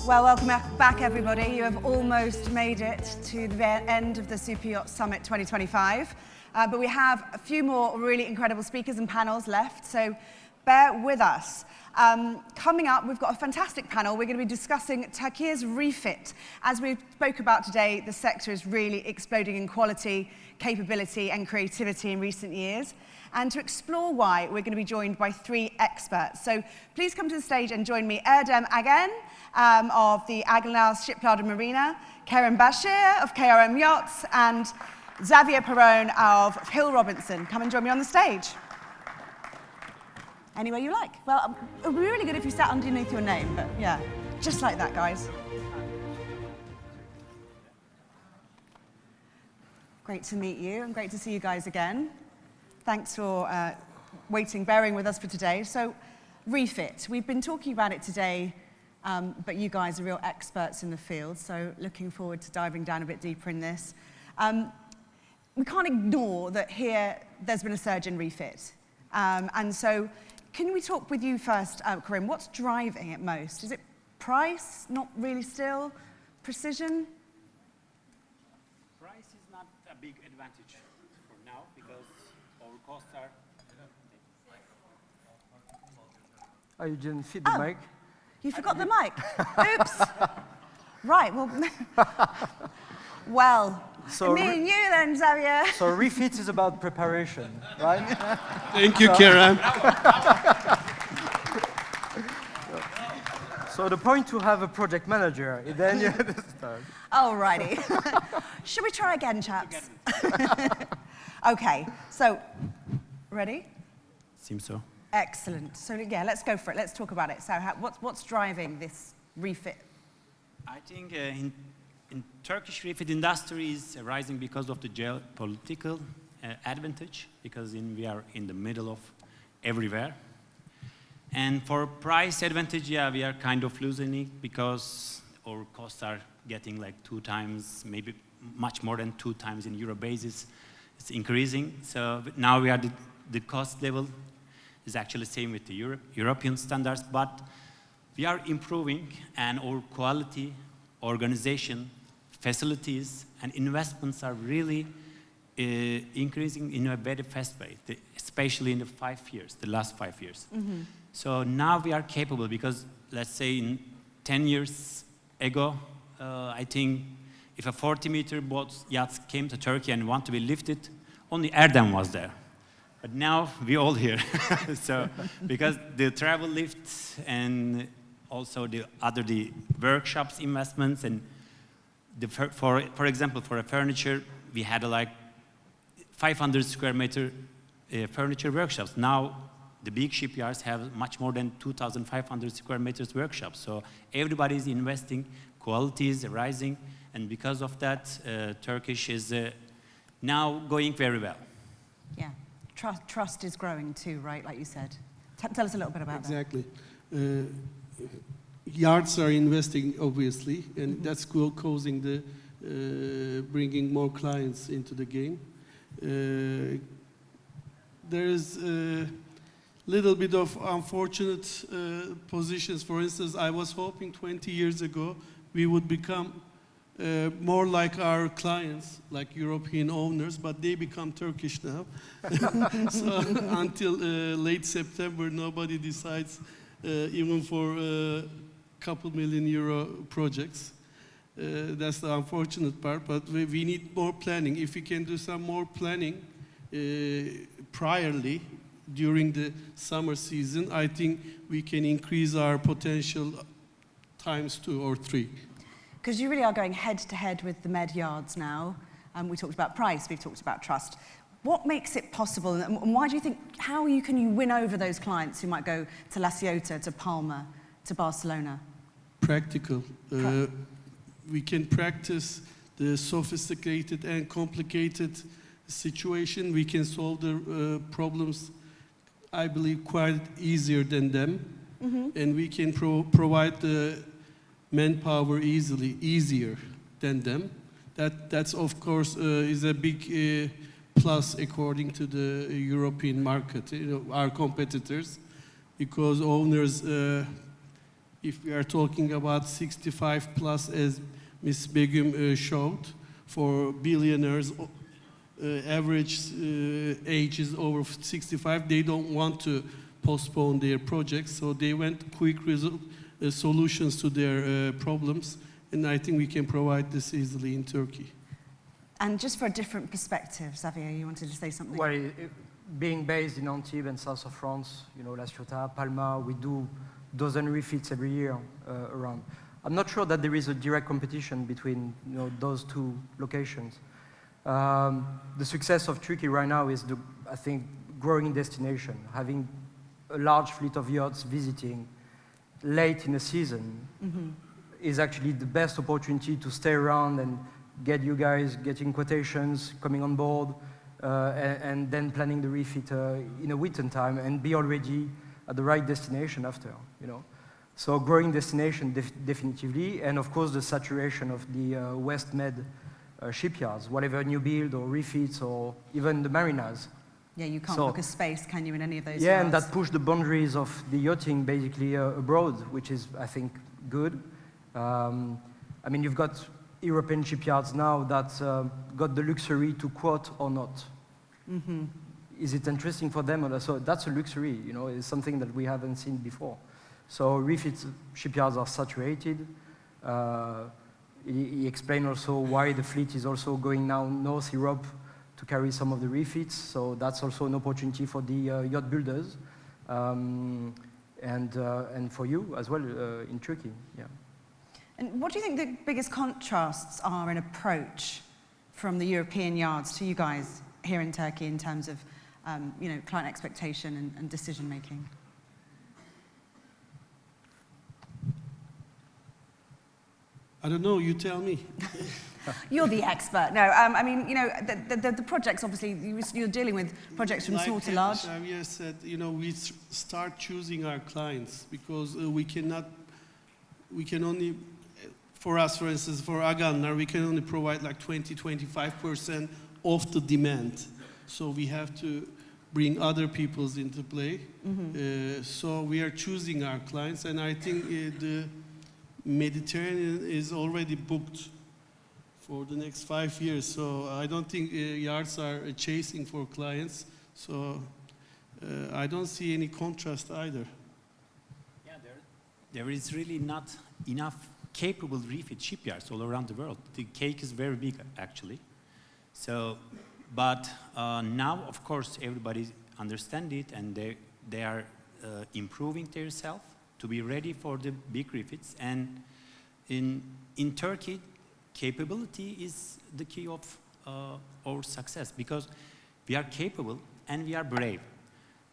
Well, welcome back, everybody. You have almost made it to the end of the Superyacht Summit 2025. But we have a few more really incredible speakers and panels left, so bear with us. Coming up, we've got a fantastic panel. We're going to be discussing Türkiye's Refit. As we spoke about today, the sector is really exploding in quality, capability, and creativity in recent years. And to explore why, we're going to be joined by three experts. So please come to the stage and join me, Erdem Ağan of the Aganlar Shipyard and Marina, Kerem Başer of KRM Yachts, and Xavier Perrone of Hill Robinson. Come and join me on the stage. Anywhere you like. Well, it would be really good if you sat underneath your name, but yeah, just like that, guys. Great to meet you, and great to see you guys again. Thanks for bearing with us for today. So, Refit, we've been talking about it today, but you guys are real experts in the field, so looking forward to diving down a bit deeper in this. We can't ignore that here there's been a surge in Refit. And so, can we talk with you first, Kerem? What's driving it most? Is it price, not really still? Precision? Price is not a big advantage for now because our costs are... Oh, you didn't feed the mic? You forgot the mic? Oops. Right, well... well, so me and you then, Xavier. So Refit is about preparation, right? Thank you, Kerem. So the point to have a project manager, then you start. Alrighty. Should we try again, chaps? Okay, so, ready? Seems so. Excellent. So yeah, let's go for it. Let's talk about it. So what's driving this refit? I think in Turkish refit industry is rising because of the geopolitical advantage, because we are in the middle of everywhere. And for price advantage, yeah, we are kind of losing it because our costs are getting like 2 times, maybe much more than 2 times in euro basis. It's increasing. So now we are the cost level is actually same with the European standards, but we are improving, and our quality, organization, facilities, and investments are really increasing in a very fast way, especially in the last 5 years. Mm-hmm. So now we are capable because, let's say, in 10 years ago, I think if a 40-meter boat yacht came to Turkey and want to be lifted, only Erdem was there. But now we all here. So because the travel lifts and also the workshops investments and for example, for a furniture, we had like 500 square meter furniture workshops. Now the big shipyards have much more than 2,500 square meters workshops. So everybody is investing, quality is rising, and because of that, Turkish is now going very well. Yeah, trust is growing too, right? Like you said. Tell us a little bit about that. Exactly. Yards are investing, obviously, and that's causing the bringing more clients into the game. There is a little bit of unfortunate positions. For instance, I was hoping 20 years ago we would become more like our clients, like European owners, but they become Turkish now. So until late September, nobody decides even for couple €1 million projects. That's the unfortunate part, but we need more planning. If we can do some more planning priorly during the summer season, I think we can increase our potential times 2 or 3. Because you really are going head to head with the med yards now. We talked about price, we've talked about trust. What makes it possible, and why do you think, can you win over those clients who might go to La Ciotat, to Palma, to Barcelona? Practical. We can practice the sophisticated and complicated situation. We can solve the problems, I believe, quite easier than them. Mm-hmm. And we can provide the manpower easier than them. That's of course, is a big plus according to the European market, our competitors, because owners if we are talking about 65 plus, as Ms. Begum showed, for billionaires, average age is over 65, they don't want to postpone their projects, so they went quick solutions to their problems, and I think we can provide this easily in Turkey. And just for a different perspective, Xavier, you wanted to say something? Well, being based in Antibes and south of France, you know, La Ciotat, Palma, we do dozen refits every year around. I'm not sure that there is a direct competition between, you know, those two locations. The success of Turkey right now is, I think, growing destination, having a large fleet of yachts visiting late in the season is actually the best opportunity to stay around and get you guys getting quotations, coming on board, and then planning the refit in a winter time and be already at the right destination after, you know. So growing destination definitively, and of course the saturation of the West Med shipyards, whatever new build or refits or even the marinas. Yeah, you can't book a space, can you, in any of those Yeah, yards? and that pushed the boundaries of the yachting basically abroad, which is, I think, good. I mean, you've got European shipyards now that got the luxury to quote or not. Is it interesting for them? So that's a luxury, you know, it's something that we haven't seen before. So refit shipyards are saturated. He explained also why the fleet is also going now North Europe to carry some of the refits. So that's also an opportunity for the yacht builders and for you as well in Turkey. Yeah. And what do you think the biggest contrasts are in approach from the European yards to you guys here in Turkey in terms of, you know, client expectation and decision making? I don't know, you tell me. You're the expert. No, I mean, you know, the projects, obviously, you're dealing with projects from small to large. Like Xavier said, you know, we start choosing our clients because we can only, for us, for instance, for Aganlar, we can only provide like 20-25% of the demand. So we have to bring other peoples into play. So we are choosing our clients, and I think the Mediterranean is already booked for the next 5 years. So I don't think yards are chasing for clients. So I don't see any contrast either. Yeah, there is really not enough capable refit shipyards all around the world. The cake is very big, actually. So, but now, of course, everybody understands it, and they are improving themselves to be ready for the big refits. And in Turkey, capability is the key of our success, because we are capable and we are brave.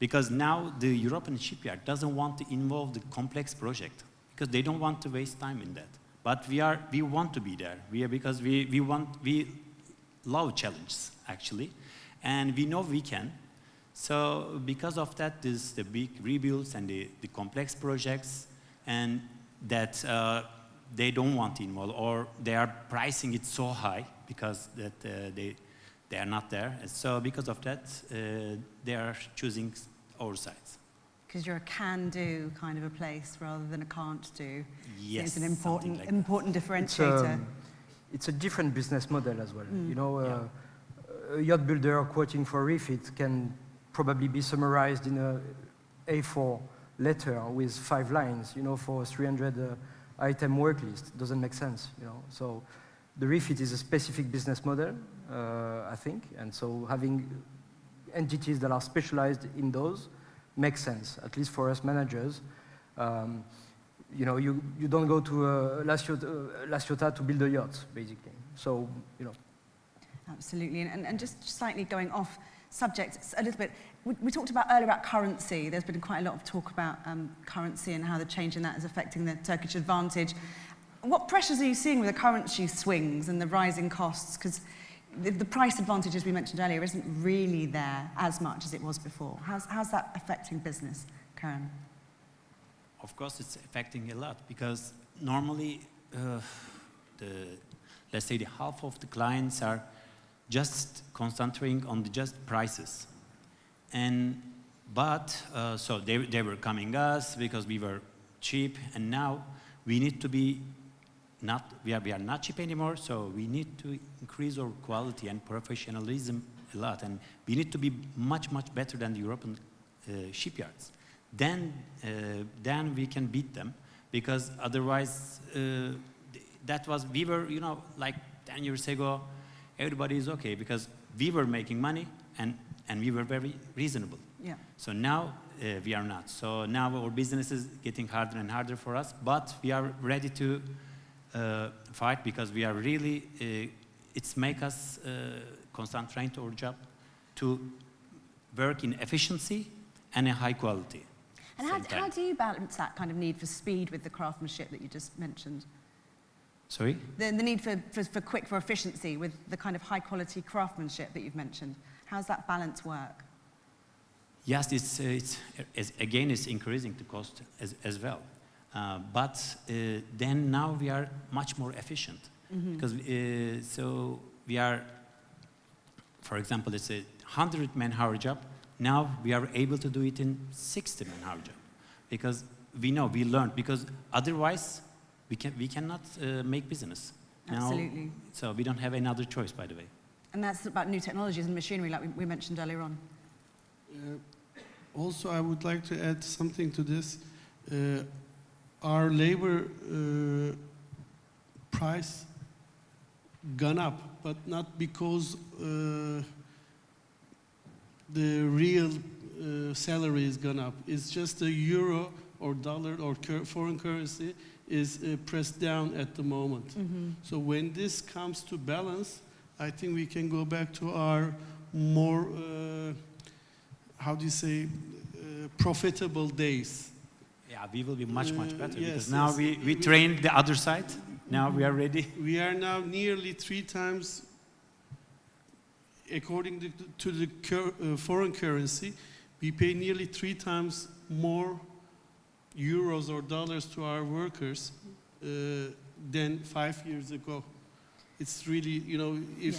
Because now the European shipyard doesn't want to involve the complex project, because they don't want to waste time in that. But we want to be there. Because we love challenges, actually, and we know we can. So because of that, there's the big rebuilds and the complex projects, and that they don't want to involve, or they are pricing it so high because that they are not there. And so because of that, they are choosing our sites. Because you're a can-do kind of a place rather than a can't-do. Yes, it's an important, like important differentiator. It's a different business model as well. You know, a yacht builder quoting for a refit can probably be summarized in a A4 letter with 5 lines, you know, for a 300 item work list. Doesn't make sense, you know. So the refit is a specific business model, I think, and so having entities that are specialized in those makes sense, at least for us managers. You know, you don't go to La Ciotat to build a yacht, basically. So, you know. Absolutely, and just slightly going off subject a little bit, we talked about earlier about currency. There's been quite a lot of talk about currency and how the change in that is affecting the Turkish advantage. What pressures are you seeing with the currency swings and the rising costs? Because the price advantage, as we mentioned earlier, isn't really there as much as it was before. How's that affecting business, Kerem? Of course, it's affecting a lot, because normally, let's say the half of the clients are just concentrating on the just prices. So they were coming us because we were cheap, and now we need to be we are not cheap anymore, so we need to increase our quality and professionalism a lot, and we need to be much, much better than the European shipyards. Then we can beat them, because otherwise, we were, like 10 years ago, everybody is okay, because we were making money, and we were very reasonable. Yeah. So now we are not. So now our business is getting harder and harder for us, but we are ready to fight, because we are really, it's make us concentrate our job to work in efficiency and a high quality. And how do you balance that kind of need for speed with the craftsmanship that you just mentioned? Sorry? The need for efficiency with the kind of high quality craftsmanship that you've mentioned. How does that balance work? Yes, it's increasing the cost as well. But then now we are much more efficient. Because so we are, for example, it's a 100 man-hour job. Now we are able to do it in 60 man-hour job, because we learned, because otherwise we cannot make business. Absolutely. Now, so we don't have another choice, by the way. And that's about new technologies and machinery, like we mentioned earlier on. Also, I would like to add something to this. Our labor price gone up, but not because the real salary is gone up. It's just the euro or dollar or foreign currency is pressed down at the moment. So when this comes to balance, I think we can go back to our more, profitable days. Yeah, we will be much, much better, yes, because now we trained the other side. Now we are ready. We are now nearly 3 times, according to the foreign currency, we pay nearly 3 times more euros or dollars to our workers than 5 years ago. It's really, if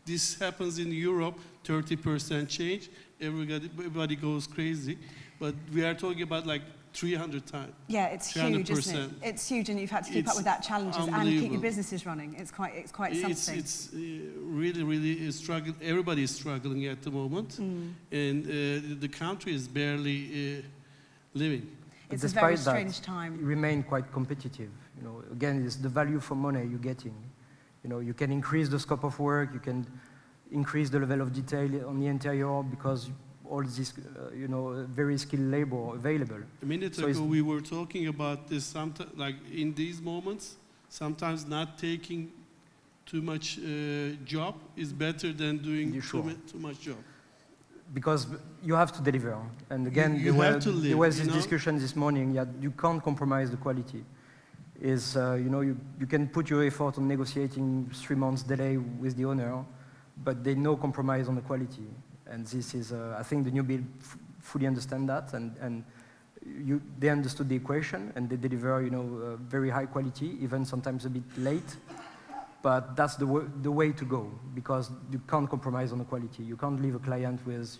this happens in Europe, 30% change, everybody goes crazy. But we are talking about like 300 times. Yeah, it's huge, isn't it? It's huge, and you've had to keep up with that challenges and keep your businesses running. It's quite something. It's really struggling. Everybody is struggling at the moment, and the country is barely living. It's a very strange time. You remain quite competitive. Again, it's the value for money you're getting. You can increase the scope of work. You can increase the level of detail on the interior, because all this, very skilled labor available. A minute ago, we were talking about this. Like in these moments, sometimes not taking too much job is better than doing too much job. Because you have to deliver. And again, there was this discussion this morning. Yeah, you can't compromise the quality. You can put your effort on negotiating 3 months delay with the owner, but there's no compromise on the quality. And this is, I think the new build fully understand that, and they understood the equation, and they deliver, very high quality, even sometimes a bit late. But that's the way to go, because you can't compromise on the quality. You can't leave a client with,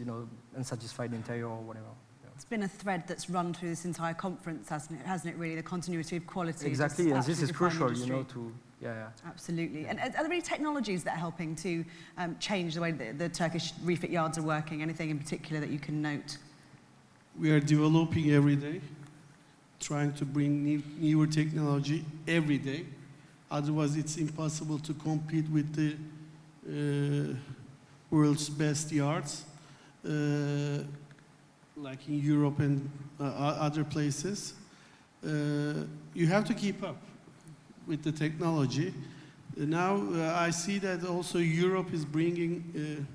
unsatisfied interior or whatever. It's been a thread that's run through this entire conference, hasn't it really? The continuity of quality. Exactly, and this is crucial, Yeah. Absolutely. And are there any technologies that are helping to change the way that the Turkish refit yards are working? Anything in particular that you can note? We are developing every day, trying to bring newer technology every day. Otherwise, it's impossible to compete with the world's best yards, like in Europe and other places. You have to keep up with the technology. Now I see that also Europe is bringing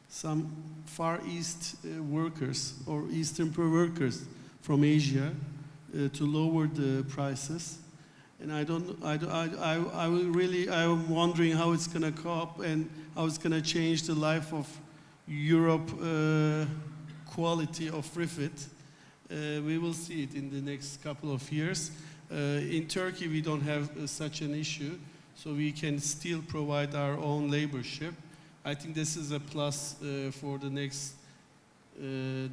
some Far East workers or Eastern workers from Asia to lower the prices. And I'm wondering how it's going to cope and how it's going to change the life of Europe quality of refit. We will see it in the next couple of years. In Turkey, we don't have such an issue, so we can still provide our own labor ship. I think this is a plus for the next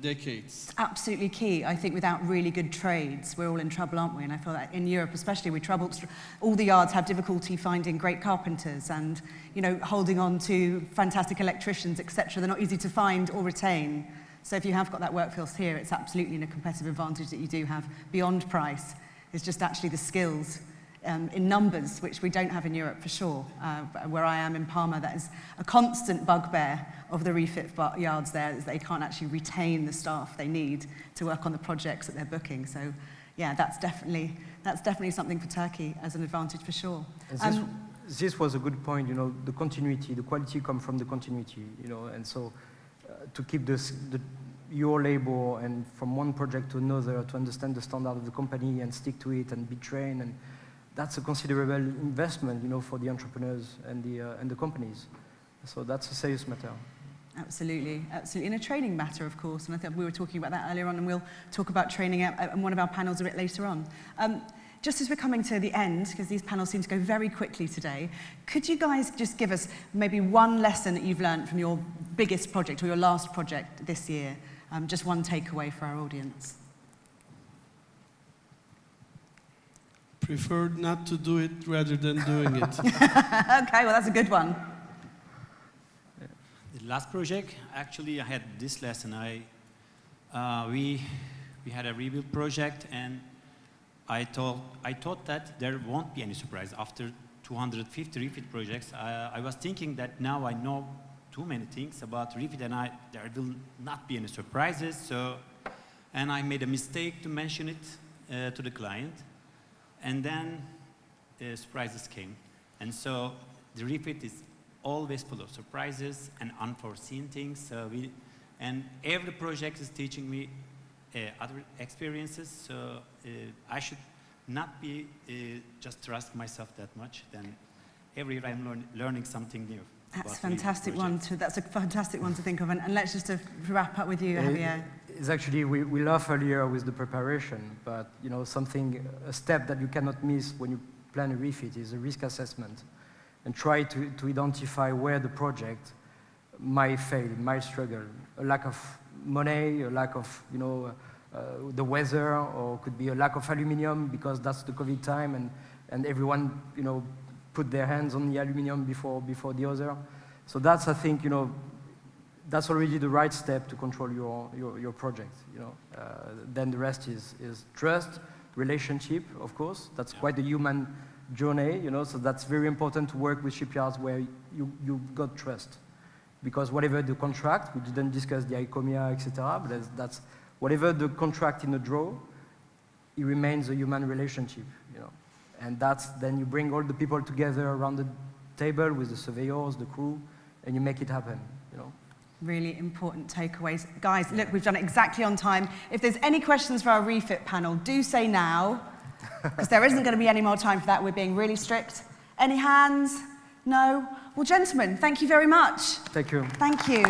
decades. It's absolutely key. I think without really good trades, we're all in trouble, aren't we? And I feel that in Europe especially, all the yards have difficulty finding great carpenters and, you know, holding on to fantastic electricians, etc. They're not easy to find or retain. So if you have got that workforce here, it's absolutely a competitive advantage that you do have beyond price. It's just actually the skills in numbers, which we don't have in Europe for sure. Where I am in Parma, that is a constant bugbear of the refit yards there, is they can't actually retain the staff they need to work on the projects that they're booking. So yeah, that's definitely something for Turkey as an advantage for sure. This was a good point, you know, the continuity, the quality comes from the continuity, you know, and so to keep your labor and from one project to another, to understand the standard of the company and stick to it and be trained, and that's a considerable investment, you know, for the entrepreneurs and the companies. So that's a serious matter. Absolutely, absolutely. And a training matter, of course, and I think we were talking about that earlier on, and we'll talk about training in one of our panels a bit later on. Just as we're coming to the end, because these panels seem to go very quickly today, could you guys just give us maybe one lesson that you've learned from your biggest project or your last project this year? Just one takeaway for our audience. Prefer not to do it rather than doing it. Okay, well, that's a good one. The last project, actually, I had this lesson. We had a rebuild project, and I thought that there won't be any surprise. After 250 refit projects, I was thinking that now I know too many things about refit, and there will not be any surprises. And I made a mistake to mention it to the client. And then surprises came. And so the refit is always full of surprises and unforeseen things. And every project is teaching me other experiences. So I should not be just trust myself that much. Then every year I'm learning something new. That's a fantastic one to think of. And let's just wrap up with you, Xavier. It's actually, we laughed earlier with the preparation, but you know, a step that you cannot miss when you plan a refit is a risk assessment, and try to identify where the project might fail, might struggle. A lack of money, a lack of, you know, the weather, or could be a lack of aluminium because that's the COVID time, and everyone, you know, put their hands on the aluminium before the other. So that's, I think, you know, that's already the right step to control your project, you know. Then the rest is trust, relationship, of course. That's quite a human journey, you know, so that's very important to work with shipyards where you got trust. Because whatever the contract, we didn't discuss the ICOMIA, etc., but that's whatever the contract in the draw, it remains a human relationship, you know. And then you bring all the people together around the table with the surveyors, the crew, and you make it happen, you know. Really important takeaways. Guys, look, we've done it exactly on time. If there's any questions for our refit panel, do say now, because there isn't going to be any more time for that. We're being really strict. Any hands? No? Well, gentlemen, thank you very much. Thank you. Thank you.